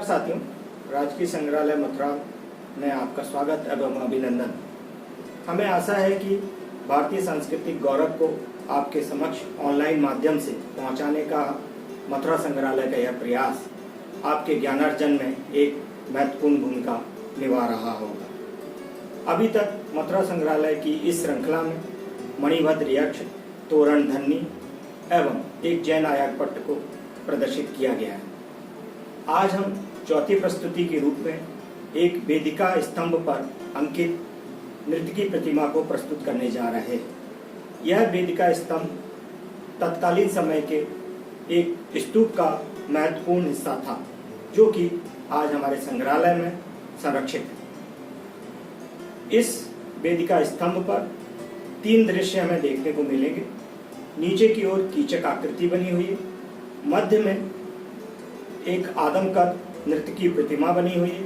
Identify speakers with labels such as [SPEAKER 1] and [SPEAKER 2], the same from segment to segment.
[SPEAKER 1] साथियों, राजकीय संग्रहालय मथुरा में आपका स्वागत एवं अभिनंदन। हमें आशा है कि भारतीय सांस्कृतिक गौरव को आपके समक्ष ऑनलाइन माध्यम से पहुंचाने का मथुरा संग्रहालय का यह प्रयास आपके ज्ञानार्जन में एक महत्वपूर्ण भूमिका निभा रहा होगा। अभी तक मथुरा संग्रहालय की इस श्रृंखला में मणिभद्र यक्ष, तोरण धन्नी एवं एक जैन आयाकपट्ट को प्रदर्शित किया गया है। आज हम चौथी प्रस्तुति के रूप में एक वेदिका स्तंभ पर अंकित नृत्य की प्रतिमा को प्रस्तुत करने जा रहे हैं। यह वेदिका स्तंभ तत्कालीन समय के एक स्तूप का महत्वपूर्ण हिस्सा था, जो कि आज हमारे संग्रहालय में संरक्षित है। इस वेदिका स्तंभ पर 3 दृश्य हमें देखने को मिलेंगे। नीचे की ओर कीचक आकृति बनी हुई है, मध्य में एक आदमकद नृत्य की प्रतिमा बनी हुई है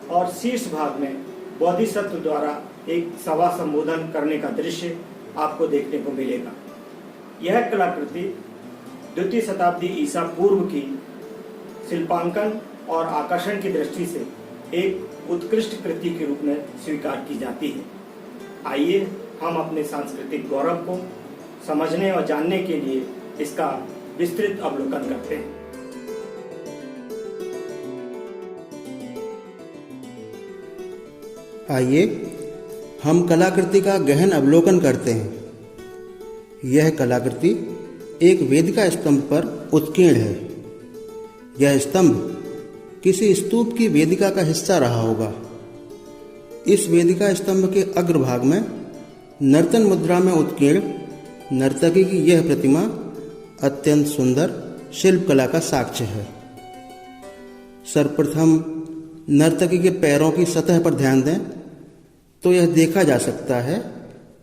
[SPEAKER 1] और शीर्ष भाग में बोधिसत्व द्वारा एक सभा संबोधन करने का दृश्य आपको देखने को मिलेगा। यह कलाकृति 2वीं शताब्दी ईसा पूर्व की शिल्पांकन और आकर्षण की दृष्टि से एक उत्कृष्ट कृति के रूप में स्वीकार की जाती है। आइए हम अपने सांस्कृतिक गौरव को समझने और जानने के लिए इसका विस्तृत अवलोकन करते हैं।
[SPEAKER 2] आइए हम कलाकृति का गहन अवलोकन करते हैं। यह कलाकृति एक वेदिका स्तंभ पर उत्कीर्ण है। यह स्तंभ किसी स्तूप की वेदिका का हिस्सा रहा होगा। इस वेदिका स्तंभ के अग्रभाग में नर्तन मुद्रा में उत्कीर्ण नर्तकी की यह प्रतिमा अत्यंत सुंदर शिल्पकला का साक्ष्य है। सर्वप्रथम नर्तकी के पैरों की सतह पर ध्यान दें तो यह देखा जा सकता है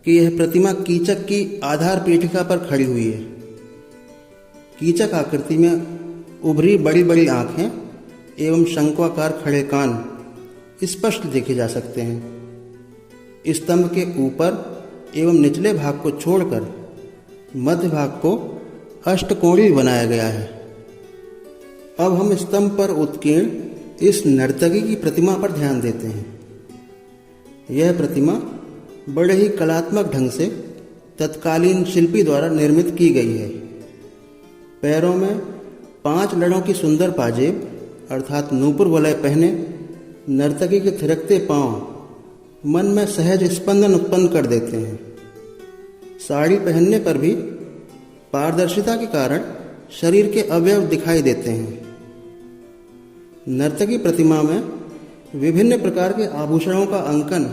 [SPEAKER 2] कि यह प्रतिमा कीचक की आधार पीठिका पर खड़ी हुई है। कीचक आकृति में उभरी बड़ी बड़ी आंखें एवं शंक्वाकार खड़े कान स्पष्ट देखे जा सकते हैं। स्तंभ के ऊपर एवं निचले भाग को छोड़कर मध्य भाग को अष्टकोणीय बनाया गया है। अब हम स्तंभ पर उत्कीर्ण इस नर्तकी की प्रतिमा पर ध्यान देते हैं। यह प्रतिमा बड़े ही कलात्मक ढंग से तत्कालीन शिल्पी द्वारा निर्मित की गई है। पैरों में 5 लड़ों की सुंदर पाजेब अर्थात नूपुर वलय पहने नर्तकी के थिरकते पांव मन में सहज स्पंदन उत्पन्न कर देते हैं। साड़ी पहनने पर भी पारदर्शिता के कारण शरीर के अवयव दिखाई देते हैं। नर्तकी प्रतिमा में विभिन्न प्रकार के आभूषणों का अंकन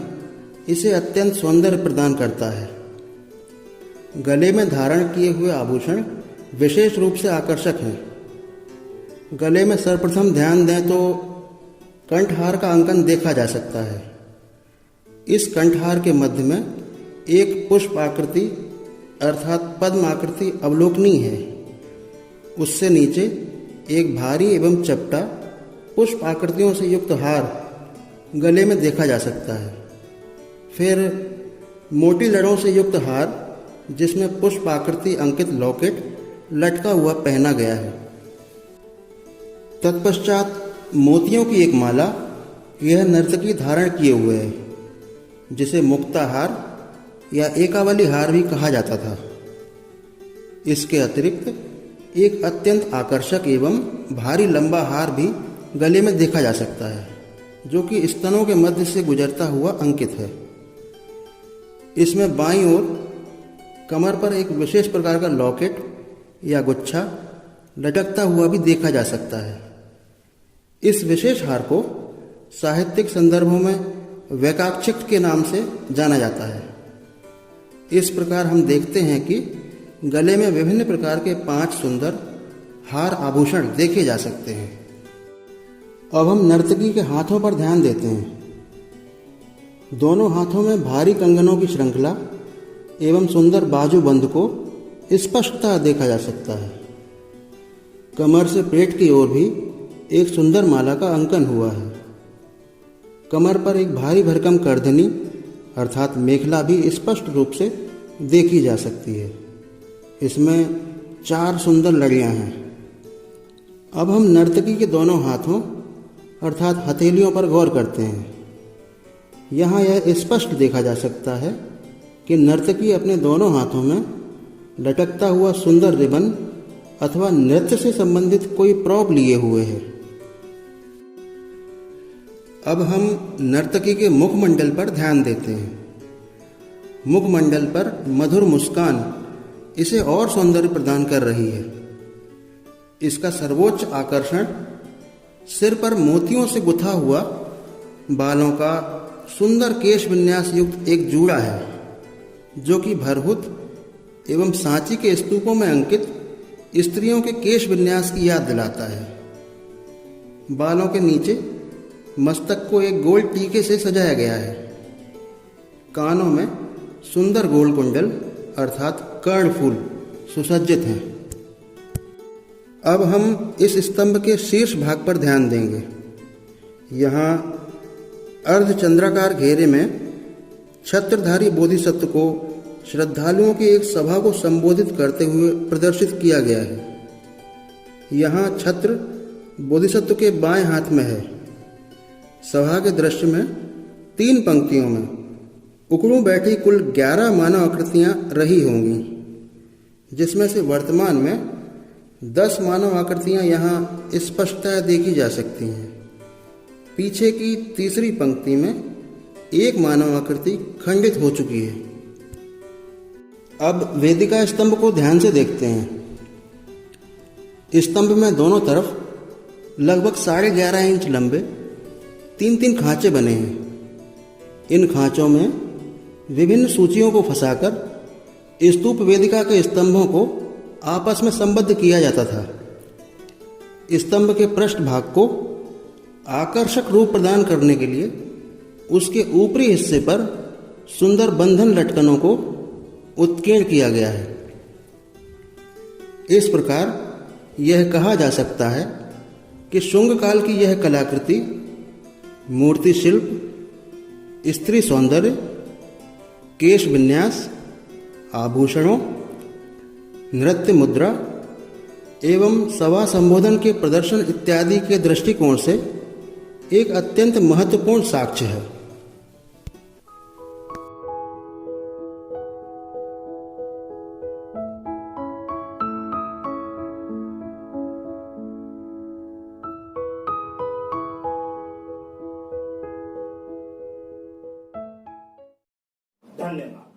[SPEAKER 2] इसे अत्यंत सौंदर्य प्रदान करता है। गले में धारण किए हुए आभूषण विशेष रूप से आकर्षक हैं। गले में सर्वप्रथम ध्यान दें तो कंठहार का अंकन देखा जा सकता है। इस कंठहार के मध्य में एक पुष्प आकृति अर्थात पद्म आकृति अवलोकनीय है। उससे नीचे एक भारी एवं चपटा पुष्प आकृतियों से युक्त हार गले में देखा जा सकता है। फिर मोटी लड़ों से युक्त हार जिसमें पुष्प आकृति अंकित लॉकेट लटका हुआ पहना गया है। तत्पश्चात मोतियों की एक माला यह नर्तकी धारण किए हुए है, जिसे मुक्ताहार या एकावली हार भी कहा जाता था। इसके अतिरिक्त एक अत्यंत आकर्षक एवं भारी लंबा हार भी गले में देखा जा सकता है, जो कि स्तनों के मध्य से गुजरता हुआ अंकित है। इसमें बाईं ओर कमर पर एक विशेष प्रकार का लॉकेट या गुच्छा लटकता हुआ भी देखा जा सकता है। इस विशेष हार को साहित्यिक संदर्भों में वैकाक्षिक के नाम से जाना जाता है। इस प्रकार हम देखते हैं कि गले में विभिन्न प्रकार के 5 सुंदर हार आभूषण देखे जा सकते हैं। अब हम नर्तकी के हाथों पर ध्यान देते हैं। दोनों हाथों में भारी कंगनों की श्रृंखला एवं सुंदर बाजूबंद को स्पष्टता देखा जा सकता है। कमर से पेट की ओर भी एक सुंदर माला का अंकन हुआ है। कमर पर एक भारी भरकम करधनी अर्थात मेखला भी स्पष्ट रूप से देखी जा सकती है। इसमें 4 सुंदर लड़ियां हैं। अब हम नर्तकी के दोनों हाथों अर्थात हथेलियों पर गौर करते हैं। यहाँ यह स्पष्ट देखा जा सकता है कि नर्तकी अपने दोनों हाथों में लटकता हुआ सुंदर रिबन अथवा नृत्य से संबंधित कोई प्रॉप लिए हुए है। अब हम नर्तकी के मुखमंडल पर ध्यान देते हैं। मुखमंडल पर मधुर मुस्कान इसे और सौंदर्य प्रदान कर रही है। इसका सर्वोच्च आकर्षण सिर पर मोतियों से गुथा हुआ बालों का सुंदर केश विन्यास युक्त एक जूड़ा है, जो कि भरहुत एवं सांची के स्तूपों में अंकित स्त्रियों के केश विन्यास की याद दिलाता है। बालों के नीचे मस्तक को एक गोल टीके से सजाया गया है। कानों में सुंदर गोल कुंडल अर्थात कर्णफूल सुसज्जित हैं। अब हम इस स्तंभ के शीर्ष भाग पर ध्यान देंगे। यहाँ अर्धचंद्राकार घेरे में छत्रधारी बोधिसत्व को श्रद्धालुओं की एक सभा को संबोधित करते हुए प्रदर्शित किया गया है। यहाँ छत्र बोधिसत्व के बाएं हाथ में है। सभा के दृश्य में 3 पंक्तियों में उकड़ू बैठी कुल 11 मानव आकृतियां रही होंगी, जिसमें से वर्तमान में 10 मानव आकृतियां यहाँ स्पष्टतः देखी जा सकती हैं। पीछे की तीसरी पंक्ति में एक मानव आकृति खंडित हो चुकी है। अब वेदिका स्तंभ को ध्यान से देखते हैं। स्तंभ में दोनों तरफ लगभग 11.5 इंच लंबे 3-3 खांचे बने हैं। इन खांचों में विभिन्न सूचियों को फंसाकर स्तूप वेदिका के स्तंभों को आपस में संबद्ध किया जाता था। स्तंभ के पृष्ठ भाग को आकर्षक रूप प्रदान करने के लिए उसके ऊपरी हिस्से पर सुंदर बंधन लटकनों को उत्कीर्ण किया गया है। इस प्रकार यह कहा जा सकता है कि शुंग काल की यह कलाकृति मूर्ति शिल्प, स्त्री सौंदर्य, केश विन्यास, आभूषणों, नृत्य मुद्रा एवं सभा संबोधन के प्रदर्शन इत्यादि के दृष्टिकोण से एक अत्यंत महत्वपूर्ण साक्ष्य है।
[SPEAKER 1] धन्यवाद।